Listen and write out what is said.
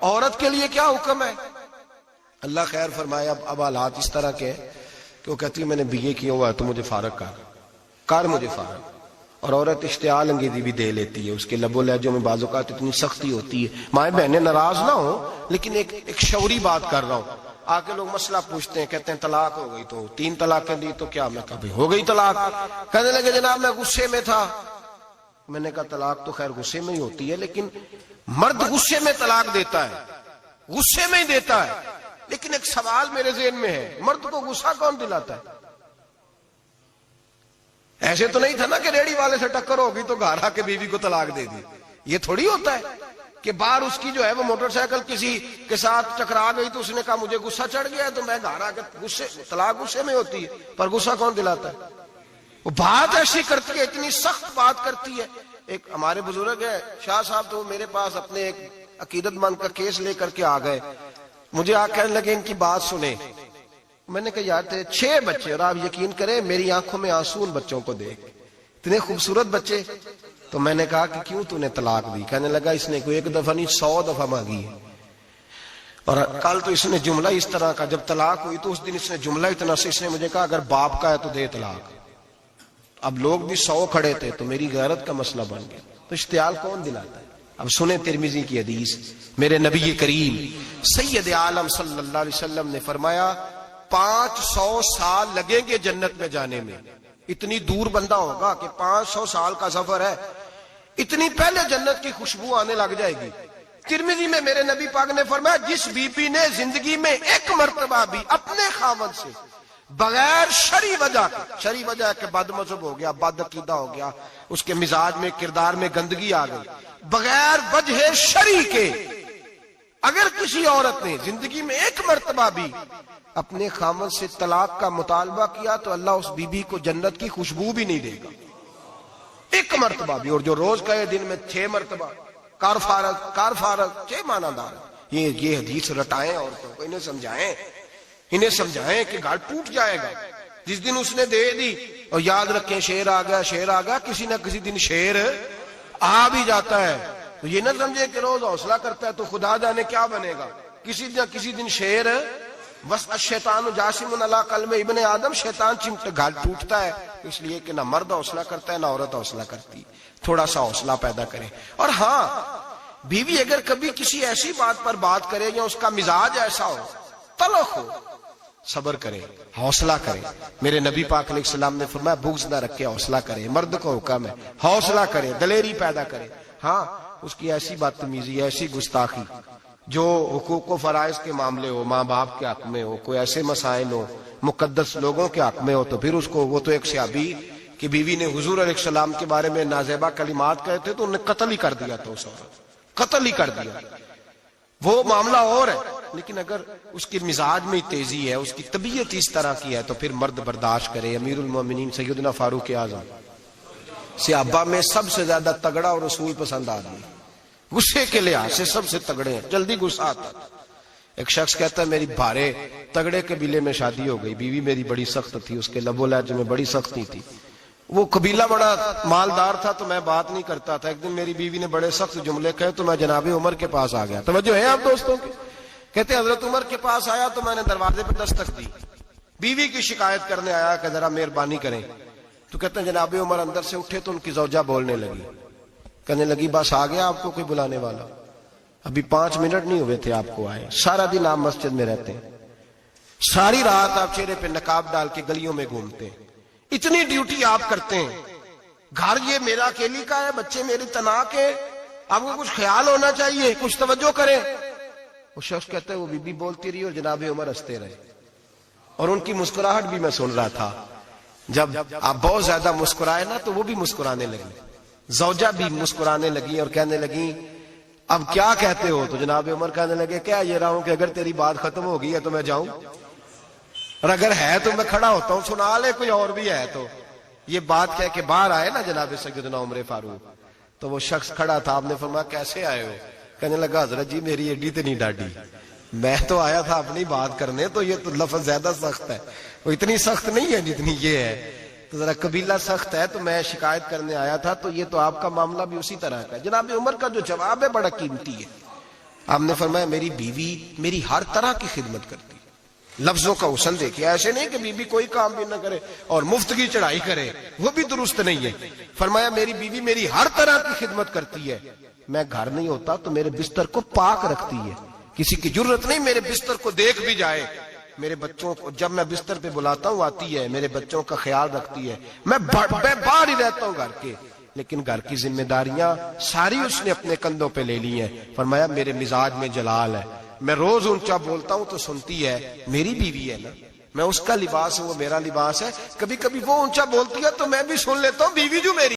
عورت کے لیے کیا حکم ہے؟ اللہ خیر فرمائے. اب حالات اس طرح کے کہ وہ کہتی ہے میں نے BA کیا ہوا ہے تو مجھے فارغ کر مجھے فارغ. اور عورت اشتعال انگیزی بھی دے لیتی ہے. اس کے لب و لہجوں میں بعض اوقات اتنی سختی ہوتی ہے. مائیں بہنیں ناراض نہ ہوں، لیکن ایک شعوری بات کر رہا ہوں. آ کے لوگ مسئلہ پوچھتے ہیں، کہتے ہیں طلاق ہو گئی تو 3 طلاقیں دی تو کیا؟ میں کہا بھائی ہو گئی طلاق. کہنے لگے جناب میں غصے میں تھا. میں نے کہا طلاق تو خیر غصے میں ہی ہوتی ہے، لیکن مرد غصے میں طلاق دیتا ہے، غصے میں ہی دیتا ہے. لیکن ایک سوال میرے ذہن میں ہے، مرد کو غصہ کون دلاتا ہے؟ ایسے تو نہیں تھا نا کہ ریڑی والے سے ٹکر ہوگی تو گھر آ کے بیوی کو طلاق دے دی. یہ تھوڑی ہوتا ہے کہ باہر اس کی جو ہے وہ موٹر سائیکل کسی کے ساتھ ٹکرا گئی تو اس نے کہا مجھے غصہ چڑھ گیا ہے تو میں گھر آ کے طلاق غصے میں ہوتی ہے. پر غصہ کون دلاتا ہے؟ وہ بات ایسی کرتی ہے، اتنی سخت بات کرتی ہے. ایک ہمارے بزرگ ہے شاہ صاحب، تو میرے پاس اپنے ایک عقیدت مند کا کیس لے کر کے آ گئے. مجھے آ کہنے لگے ان کی بات سنیں. میں نے کہا یار تیرے 6 بچے، اور آپ یقین کریں میری آنکھوں میں آنسو ان بچوں کو دیکھ، اتنے خوبصورت بچے. تو میں نے کہا کہ کیوں تو نے طلاق دی؟ کہنے لگا اس نے کوئی 1 دفعہ نہیں 100 دفعہ مانگی ہے. اور کل تو اس نے جملہ اس طرح کا، جب طلاق ہوئی تو اس دن اس نے جملہ اتنا سے اس نے مجھے کہا اگر باپ کا ہے تو دے طلاق. اب لوگ بھی 100 کھڑے تھے تو میری غیرت کا مسئلہ بن گیا. تو اشتعال کون دلاتا ہے؟ اب سنیں ترمذی کی حدیث. میرے نبی کریم سید عالم صلی اللہ علیہ وسلم نے فرمایا 500 سال لگیں گے جنت میں جانے میں. اتنی دور بندہ ہوگا کہ 500 سال کا سفر ہے، اتنی پہلے جنت کی خوشبو آنے لگ جائے گی. ترمذی میں میرے نبی پاک نے فرمایا جس بی بی نے زندگی میں 1 مرتبہ بھی اپنے خاوند سے بغیر شرعی وجہ ہے کہ بد مذہب ہو گیا، بد عقیدہ ہو گیا، اس کے مزاج میں کردار میں گندگی آ گئی، بغیر وجہ شرعی کے اگر کسی عورت نے زندگی میں 1 مرتبہ بھی اپنے خاوند سے طلاق کا مطالبہ کیا تو اللہ اس بی بی کو جنت کی خوشبو بھی نہیں دے گا. 1 مرتبہ بھی. اور جو روز کہے دن میں 6 مرتبہ کار فارغ 6 معنی دار. یہ حدیث رٹائیں عورتوں کو، انہیں سمجھائیں کہ گھر ٹوٹ جائے گا. جس دن اس نے دے دی، اور یاد رکھیں شیر آ گیا کسی نہ کسی دن شیر آ بھی جاتا ہے. تو یہ نہ سمجھے کہ روز حوصلہ کرتا ہے تو خدا جانے کیا بنے گا. کسی نہ کسی دن شیر بس الشیطان جاسم علی قلب ابن آدم، شیطان گھر ٹوٹتا ہے. اس لیے کہ نہ مرد حوصلہ کرتا ہے نہ عورت حوصلہ کرتی. تھوڑا سا حوصلہ پیدا کرے. اور ہاں بیوی اگر کبھی کسی ایسی بات پر بات کرے یا اس کا مزاج ایسا ہو، تلخ ہو، صبر کرے، حوصلہ کرے. میرے نبی پاک علیہ السلام نے فرمایا بغض نہ رکھے، حوصلہ کرے. مرد کو حکم ہے حوصلہ کرے، دلیری پیدا کرے. ہاں اس کی ایسی بدتمیزی، ایسی گستاخی جو حقوق و فرائض کے معاملے ہو، ماں باپ کے حق میں ہو، کوئی ایسے مسائل ہو مقدس لوگوں کے حق میں ہو، تو پھر اس کو، وہ تو ایک صحابی کی بیوی نے حضور علیہ السلام کے بارے میں نازیبا کلمات کہے تھے تو انہیں قتل ہی کر دیا تھا. اس عورت قتل ہی کر دیا. وہ معاملہ اور ہے، لیکن اگر اس کے مزاج میں تیزی ہے، اس کی طبیعت اس طرح کی ہے تو پھر مرد برداشت کرے. امیر المومنین سیدنا فاروق اعظم صحابہ میں سب سے زیادہ تگڑا اور رسول پسند آدمی، غصے کے لحاظ سے سب سے تگڑے ہیں، جلدی غصہ آتا. ایک شخص کہتا ہے میری بھارے تگڑے قبیلے میں شادی ہو گئی، بیوی میری بڑی سخت تھی، اس کے لب و لہجے میں بڑی سختی تھی. وہ قبیلہ بڑا مالدار تھا تو میں بات نہیں کرتا تھا. ایک دن میری بیوی نے بڑے سخت جملے کہے تو میں جناب عمر کے پاس آ گیا. توجہ ہے آپ دوستوں کی؟ کہتے حضرت عمر کے پاس آیا تو میں نے دروازے پہ دستک دی، بیوی کی شکایت کرنے آیا کہ ذرا مہربانی کریں. تو کہتے ہیں جناب عمر اندر سے اٹھے تو ان کی زوجہ بولنے لگی، کہنے لگی بس آ گیا آپ کو کوئی بلانے والا؟ ابھی 5 منٹ نہیں ہوئے تھے آپ کو آئے. سارا دن آپ مسجد میں رہتے ہیں، ساری رات آپ چہرے پہ نقاب ڈال کے گلیوں میں گھومتے ہیں، اتنی ڈیوٹی آپ کرتے ہیں. گھر یہ میرا اکیلی کا ہے، بچے میری تنہا کے، آپ کو کچھ خیال ہونا چاہیے، کچھ توجہ کریں. وہ شخص کہتا ہے وہ بی بی بولتی رہی اور جناب عمر ہنستے رہے، اور ان کی مسکراہٹ بھی میں سن رہا تھا. جب آپ بہت زیادہ مسکرائے نا تو وہ بھی مسکرانے لگی، زوجہ بھی مسکرانے لگی اور کہنے لگی اب کیا کہتے ہو؟ تو جناب عمر کہنے لگے کیا یہ رہا ہوں کہ اگر تیری بات ختم ہو گئی ہے تو میں جاؤں، اور اگر ہے تو میں کھڑا ہوتا ہوں، سنا لے کوئی اور بھی ہے تو. یہ بات کہہ کے باہر آئے نا جناب سیدنا عمر فاروق، تو وہ شخص کھڑا تھا. آپ نے فرمایا کیسے آئے ہو؟ کہنے لگا حضرت جی میری ایڈی تو نہیں ڈاڈی، میں تو آیا تھا اپنی بات کرنے، تو یہ تو لفظ زیادہ سخت ہے، وہ اتنی سخت نہیں ہے جتنی یہ ہے، تو ذرا قبیلہ سخت ہے تو میں شکایت کرنے آیا تھا. تو یہ تو آپ کا معاملہ بھی اسی طرح کا ہے. جناب عمر کا جو جواب ہے بڑا قیمتی ہے. آپ نے فرمایا میری بیوی میری ہر طرح کی خدمت کرتی ہے۔ لفظوں کا حسن دیکھیں، ایسے نہیں کہ بیوی کوئی کام بھی نہ کرے اور مفت کی چڑھائی کرے، وہ بھی درست نہیں ہے۔ فرمایا میری بیوی میری ہر طرح کی خدمت کرتی ہے، میں گھر نہیں ہوتا تو میرے بستر کو پاک رکھتی ہے، کسی کی جرت نہیں میرے بستر کو دیکھ بھی جائے۔ میرے بچوں کو جب میں بستر پہ بلاتا ہوں آتی ہے، میرے بچوں کا خیال رکھتی ہے، میں باہر ہی رہتا ہوں گھر کے، لیکن گھر کی ذمہ داریاں ساری اس نے اپنے کندھوں پہ لے لی ہیں۔ فرمایا میرے مزاج میں جلال ہے، میں روز اونچا بولتا ہوں تو سنتی ہے، میری بیوی ہے نا، میں اس کا لباس ہوں وہ میرا لباس ہے، کبھی کبھی وہ اونچا بولتی ہے تو میں بھی سن لیتا ہوں، بیوی جو میری